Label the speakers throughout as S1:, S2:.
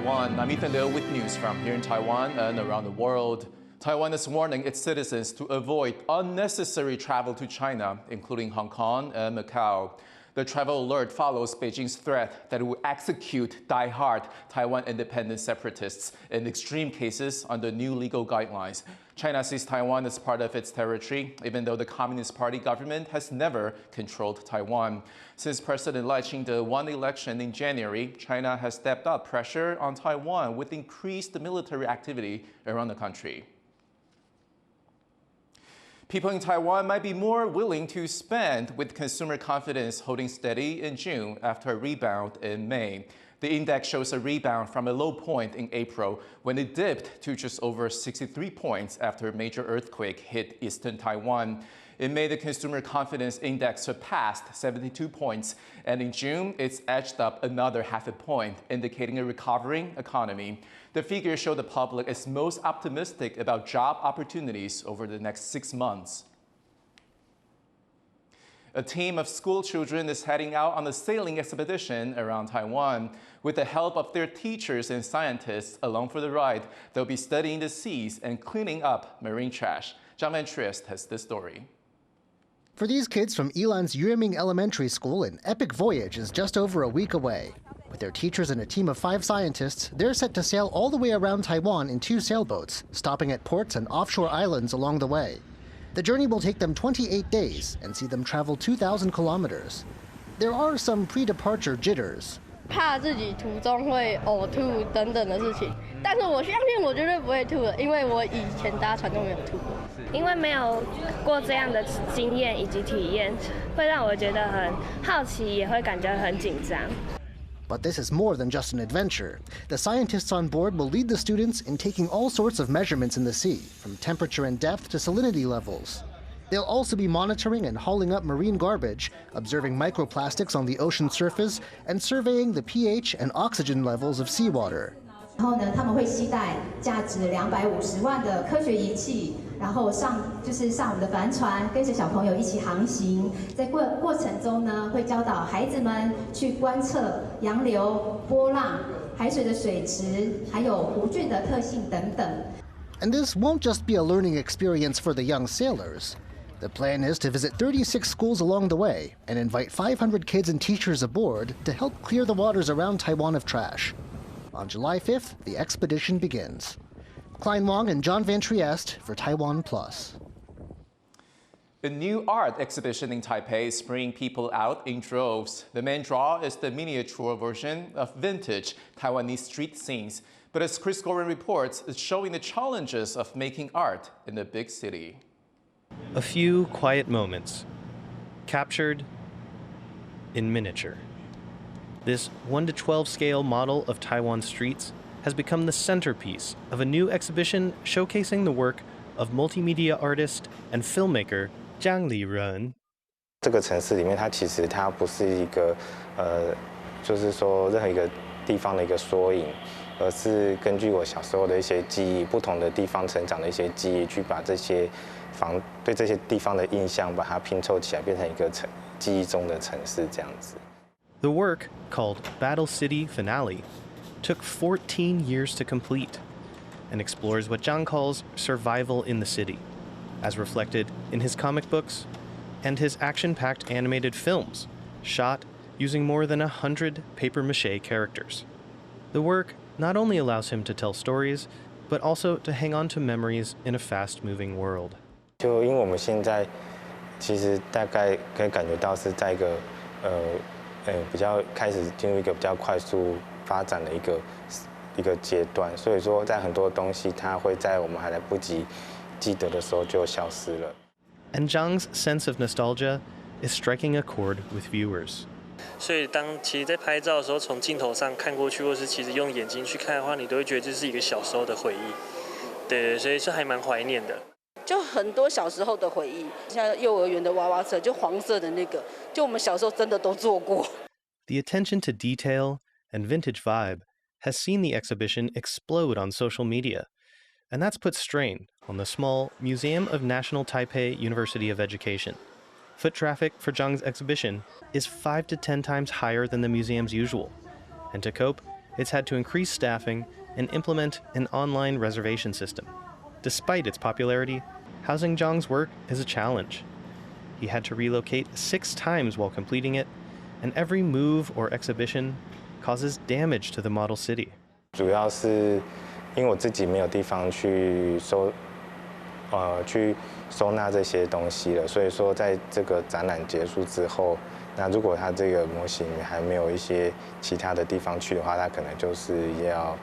S1: Taiwan. I'm Ethan Liu with news from here in Taiwan and around the world. Taiwan is warning its citizens to avoid unnecessary travel to China, including Hong Kong and Macau. The travel alert follows Beijing's threat that it will execute die-hard Taiwan independent separatists in extreme cases under new legal guidelines. China sees Taiwan as part of its territory, even though the Communist Party government has never controlled Taiwan. Since President Lai Ching-te won the election in January, China has stepped up pressure on Taiwan with increased military activity around the country. People in Taiwan might be more willing to spend, with consumer confidence holding steady in June after a rebound in May. The index shows a rebound from a low point in April when it dipped to just over 63 points after a major earthquake hit eastern Taiwan. In May, the Consumer Confidence Index surpassed 72 points, and in June, it's edged up another half a point, indicating a recovering economy. The figures show the public is most optimistic about job opportunities over the next 6 months. A team of school children is heading out on a sailing expedition around Taiwan. With the help of their teachers and scientists along for the ride, they'll be studying the seas and cleaning up marine trash. Zhang Van Trist has this story.
S2: For these kids from Yilan's Yueming Elementary School, an epic voyage is just over a week away. With their teachers and a team of 5 scientists, they're set to sail all the way around Taiwan in 2 sailboats, stopping at ports and offshore islands along the way. The journey will take them 28 days and see them travel 2,000 kilometers. There are some pre-departure jitters.
S3: 怕自己途中会呕吐等等的事情，但是我相信我绝对不会吐的，因为我以前搭船都没有吐过。
S4: 因为没有过这样的经验以及体验，会让我觉得很好奇，也会感觉很紧张。
S2: But this is more than just an adventure. The scientists on board will lead the students in taking all sorts of measurements in the sea, from temperature and depth to salinity levels. They'll also be monitoring and hauling up marine garbage, observing microplastics on the ocean surface, and surveying the pH and oxygen levels of seawater.
S5: 然后呢，他们会携带价值250万的科学仪器，然后上我们的帆船，跟着小朋友一起航行。在过程中呢，会教导孩子们去观测洋流、波浪、海水的水质，还有湖菌的特性等等。
S2: And this won't just be a learning experience for the young sailors. The plan is to visit 36 schools along the way and invite 500 kids and teachers aboard to help clear the waters around Taiwan of trash. On July 5th, the expedition begins. Klein Wong and John Van Trieste for TaiwanPlus.
S1: A new art exhibition in Taipei is bringing people out in droves. The main draw is the miniature version of vintage Taiwanese street scenes. But as Chris Gorin reports, it's showing the challenges of making art in the big city.
S6: A few quiet moments, captured in miniature. This 1:12 scale model of Taiwan streets has become the centerpiece of a new exhibition showcasing the work of multimedia artist and filmmaker Jiang Liren.
S7: 这个城市里面，它其实不是一个就是说任何一个地方的一个缩影，而是根据我小时候的一些记忆，不同的地方成长的一些记忆，去把这些对这些地方的印象，把它拼凑起来，变成一个记忆中的城市这样子。
S6: The work, called Battle City Finale, took 14 years to complete and explores what Zhang calls survival in the city, as reflected in his comic books and his action-packed animated films, shot using more than 100 papier-mâché characters. The work not only allows him to tell stories, but also to hang on to memories in a fast-moving world.
S7: 就因为我们现在其实大概可以感觉到是在一个比较开始进入一个比较快速发展的一个阶段，所以说在很多东西它会在我们还来不及记得的时候就消失了。
S6: And Zhang's sense of nostalgia is striking a chord with viewers.
S8: 所以其实在拍照的时候，从镜头上看过去，或是其实用眼睛去看的话，你都会觉得这是一个小时候的回忆。对，所以是还蛮怀念的。
S9: 就很多小时候的回忆，像幼儿园的娃娃车，就黄色的那个，就我们小时候真的都坐过。
S6: The attention to detail and vintage vibe has seen the exhibition explode on social media, and that's put strain on the small Museum of National Taipei University of Education. Foot traffic for Zhang's exhibition is 5 to 10 times higher than the museum's usual, and to cope, it's had to increase staffing and implement an online reservation system. Despite its popularity, housing Zhang's work is a challenge. He had to relocate 6 times while completing it, and every move or exhibition causes damage to the model city.
S7: 主要是因为我自己没有地方去收纳这些东西了，所以说在这个展览结束之后，那如果它这个模型还没有一些其他的地方去的话，它可能就是要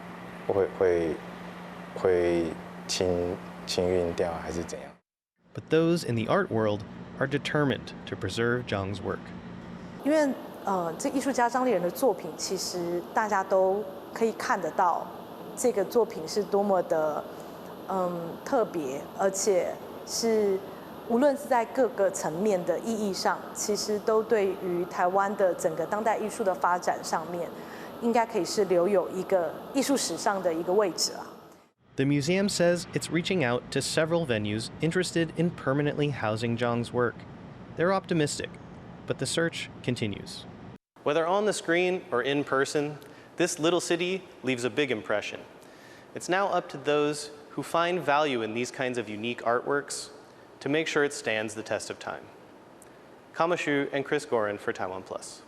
S7: 会清运掉还是怎样。
S6: But those in the art world are determined to preserve Zhang's work.
S10: 因为这艺术家张立人的作品，其实大家都可以看得到，这个作品是多么的特别，而且是无论是在各个层面的意义上，其实都对于台湾的整个当代艺术的发展上面，应该可以是留有一个艺术史上的一个位置啊。
S6: The museum says it's reaching out to several venues interested in permanently housing Zhang's work. They're optimistic, but the search continues. Whether on the screen or in person, this little city leaves a big impression. It's now up to those who find value in these kinds of unique artworks to make sure it stands the test of time. Kamashu and Chris Gorin for TaiwanPlus.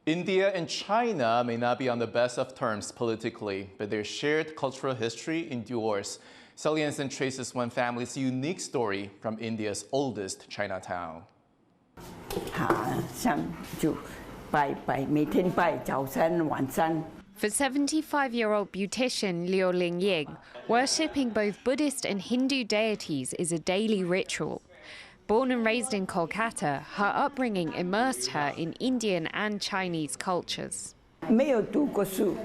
S1: India and China may not be on the best of terms politically, but their shared cultural history endures. Sally Anson traces one family's unique story from India's oldest Chinatown.
S11: 像就拜拜，每天拜早餐晚餐。
S12: For 75-year-old beautician Liu Lingying, worshipping both Buddhist and Hindu deities is a daily ritual. Born and raised in Kolkata, her upbringing immersed her in Indian and Chinese cultures.
S11: 没有读过书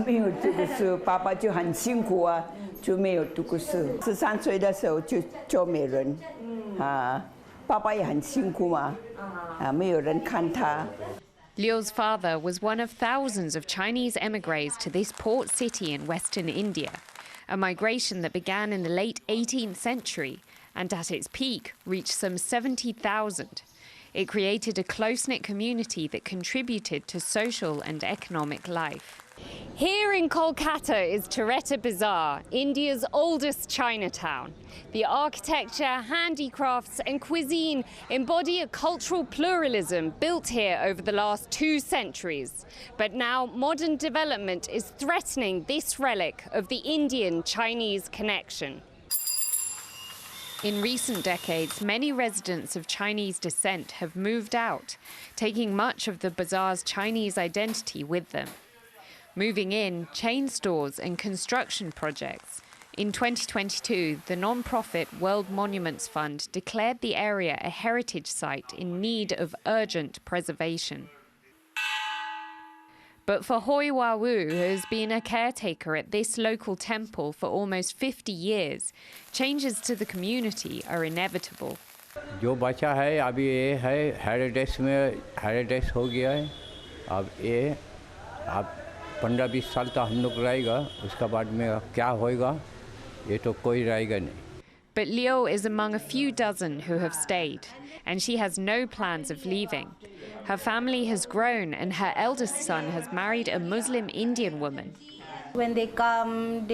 S11: 没有读过书，爸爸就很辛苦啊，就没有读过书。13岁的时候就做美人，爸爸也很辛苦嘛，没有人看他。
S12: Liu's father was one of thousands of Chinese emigres to this port city in western India, a migration that began in the late 18th century and at its peak reached some 70,000. It created a close-knit community that contributed to social and economic life. Here in Kolkata is Tiretta Bazaar, India's oldest Chinatown. The architecture, handicrafts and cuisine embody a cultural pluralism built here over the last 2 centuries. But now modern development is threatening this relic of the Indian-Chinese connection. In recent decades, many residents of Chinese descent have moved out, taking much of the bazaar's Chinese identity with them. Moving in, chain stores and construction projects. In 2022, the non-profit World Monuments Fund declared the area a heritage site in need of urgent preservation. But for Hoi Wa-Wu, who has been a caretaker at this local temple for almost 50 years, changes to the community are inevitable.
S13: जो बचा है अभी ये है heritage में heritage हो गया है अब ये अब 15-20 साल तो हम लोग रहेगा उसके बाद में क्या होएगा ये तो कोई रहेगा नहीं.
S12: But Liu is among a few dozen who have stayed, and she has no plans of leaving. Her family has grown, and her eldest son has married a Muslim Indian woman.
S14: When they come,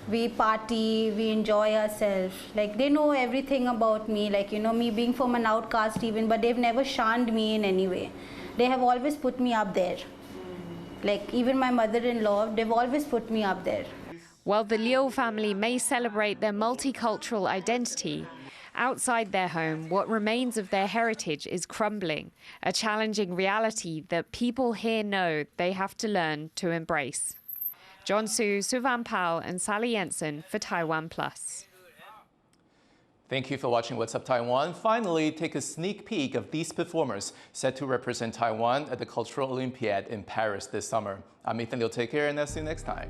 S14: we party, we enjoy ourselves. Like, they know everything about me, like, you know, me being from an outcast even, but they've never shunned me in any way. They have always put me up there. Like, even my mother-in-law, they've always put me up there.
S12: While the Liu family may celebrate their multicultural identity, outside their home, what remains of their heritage is crumbling, a challenging reality that people here know they have to learn to embrace. John Su, Suvan Pal, and Sally Jensen for TaiwanPlus.
S1: Thank you for watching What's Up Taiwan. Finally, take a sneak peek of these performers set to represent Taiwan at the Cultural Olympiad in Paris this summer. I'm Ethan Liu. Take care, and I'll see you next time.